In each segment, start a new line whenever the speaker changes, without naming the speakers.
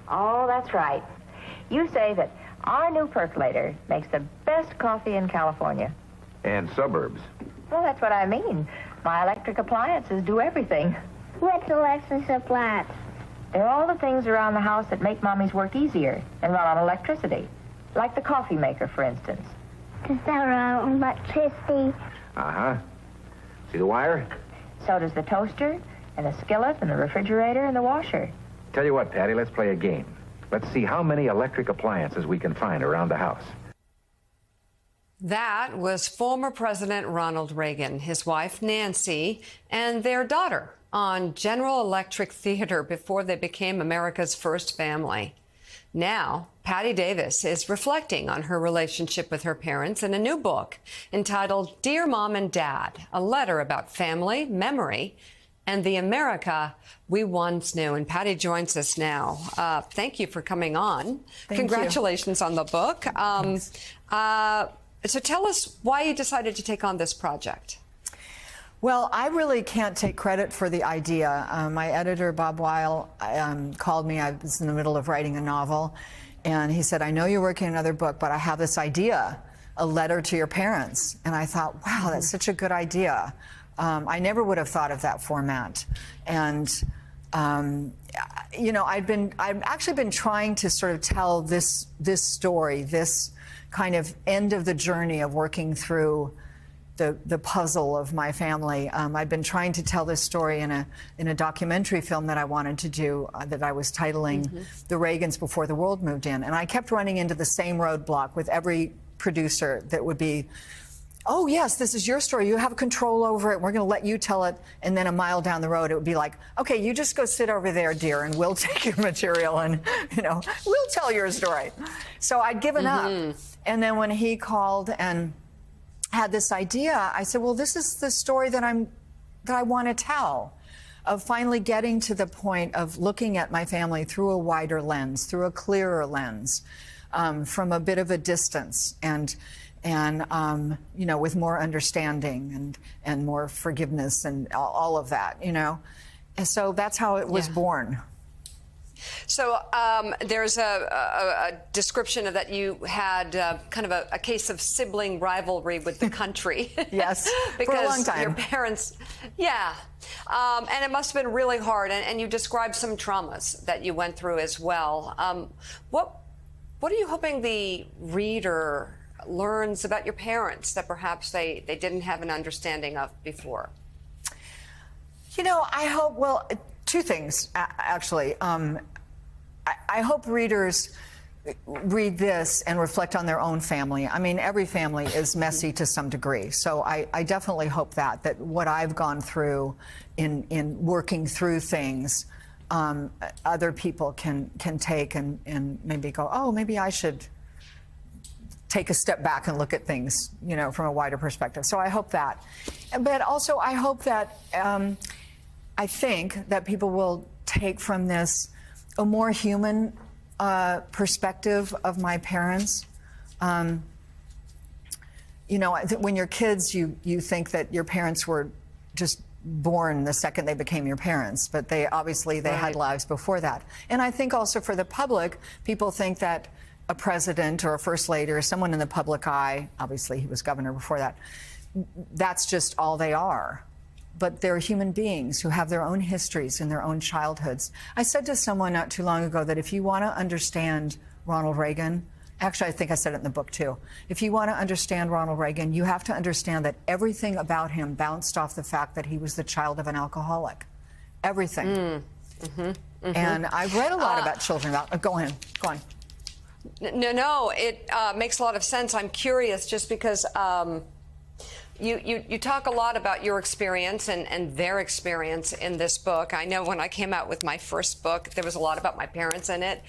Oh, that's right. You say that our new percolator makes the best coffee in California.
And suburbs.
Well, that's what I mean. My electric appliances do everything.
What's electric appliance?
They're all the things around the house that make Mommy's work easier and run on electricity. Like the coffee maker, for instance.
Does that run on electricity?
Uh-huh. See the wire?
So does the toaster, and the skillet, and the refrigerator, and the washer.
Tell you what, Patty, let's play a game. Let's see how many electric appliances we can find around the house.
That was former President Ronald Reagan, his wife Nancy, and their daughter on General Electric Theater before they became America's first family. Now, Patti Davis is reflecting on her relationship with her parents in a new book entitled Dear Mom and Dad, a letter about family, memory, and the America we once knew. And Patti joins us now. Thank you for coming on. Congratulations on the book. So tell us why you decided to take on this project.
Well, I really can't take credit for the idea. My editor, Bob Weil, called me. I was in the middle of writing a novel, and he said, I know you're working on another book, but I have this idea, a letter to your parents. And I thought, wow, that's such a good idea. I never would have thought of that format. And, you know, I've actually been trying to sort of tell this story, this kind of end of the journey of working through the puzzle of my family. I've been trying to tell this story in a documentary film that I wanted to do that I was titling The Reagans Before the World Moved In. And I kept running into the same roadblock with every producer that would be, oh, yes, this is your story. You have control over it. We're going to let you tell it. And then a mile down the road, it would be like, okay, you just go sit over there, dear, and we'll take your material and, you know, we'll tell your story. So I'd given up. And then when he called and had this idea, I said, well, this is the story that I want to tell, of finally getting to the point of looking at my family through a wider lens, through a clearer lens, from a bit of a distance, and you know, with more understanding and more forgiveness and all of that, you know. And so that's how it was born.
So there's a description of that you had kind of a case of sibling rivalry with the country.
Yes,
because
for a long time.
Your parents, and it must have been really hard. And you described some traumas that you went through as well. What are you hoping the reader learns about your parents that perhaps they didn't have an understanding of before?
You know, I hope, well, two things, actually. I hope readers read this and reflect on their own family. I mean, every family is messy to some degree. So I definitely hope that what I've gone through in working through things, other people can take and maybe go, oh, maybe I should take a step back and look at things, you know, from a wider perspective. So I hope that. But also I hope that, I think that people will take from this a more human perspective of my parents. You know, when you're kids, you think that your parents were just born the second they became your parents, but they obviously had lives before that. And I think also for the public, people think that a president or a first lady or someone in the public eye, obviously he was governor before that, that's just all they are. But they're human beings who have their own histories and their own childhoods. I said to someone not too long ago that if you want to understand Ronald Reagan, actually I think I said it in the book too, if you want to understand Ronald Reagan, you have to understand that everything about him bounced off the fact that he was the child of an alcoholic. Everything. And I've read a lot about children. Go on.
No, it makes a lot of sense. I'm curious just because you talk a lot about your experience and their experience in this book. I know when I came out with my first book, there was a lot about my parents in it.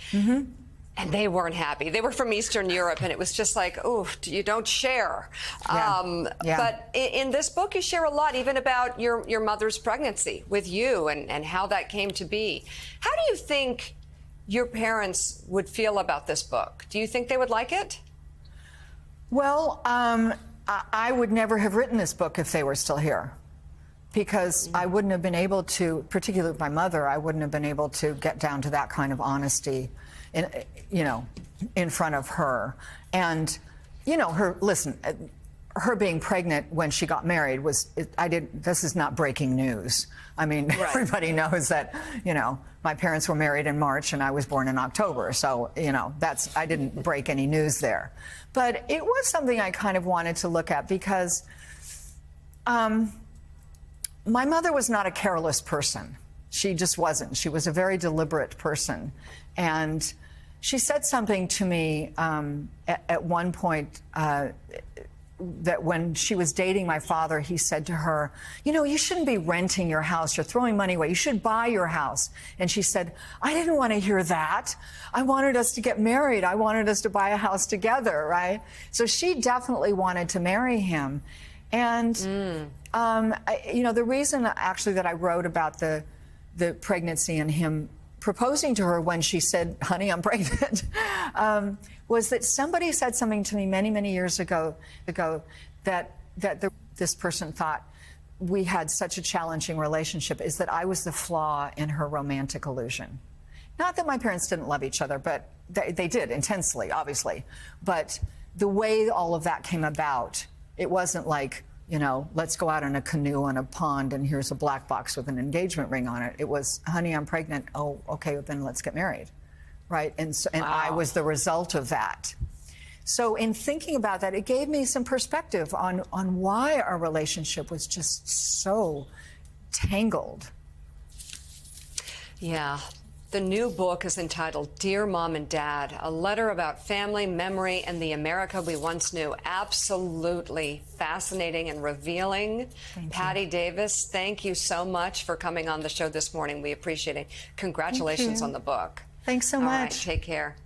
And they weren't happy. They were from Eastern Europe, and it was just like, oh, you don't share. But in this book, you share a lot, even about your mother's pregnancy with you and how that came to be. How do you think your parents would feel about this book? Do you think they would like it?
Well, I would never have written this book if they were still here. because I wouldn't have been able to, particularly with my mother, I wouldn't have been able to get down to that kind of honesty, in front of her. And, her being pregnant when she got married this is not breaking news. I mean, right. Everybody knows that, my parents were married in March and I was born in October. So, I didn't break any news there. But it was something I kind of wanted to look at because my mother was not a careless person. She just wasn't. She was a very deliberate person. And she said something to me at one point that when she was dating my father, he said to her, you shouldn't be renting your house. You're throwing money away. You should buy your house. And she said, I didn't want to hear that. I wanted us to get married. I wanted us to buy a house together, right? So she definitely wanted to marry him. And, the reason actually that I wrote about the pregnancy and him proposing to her when she said, honey, I'm pregnant, was that somebody said something to me many, many years ago that this person thought we had such a challenging relationship, is that I was the flaw in her romantic illusion. Not that my parents didn't love each other, but they did intensely, obviously. But the way all of that came about, it wasn't like, let's go out in a canoe on a pond and here's a black box with an engagement ring on it. It was, honey, I'm pregnant. Oh, okay, then let's get married, right? And wow. I was the result of that. So in thinking about that, it gave me some perspective on why our relationship was just so tangled.
Yeah. The new book is entitled Dear Mom and Dad, a letter about family, memory, and the America we once knew. Absolutely fascinating and revealing. Patti Davis, thank you so much for coming on the show this morning. We appreciate it. Congratulations on the book.
Thanks so much.
All right, take care.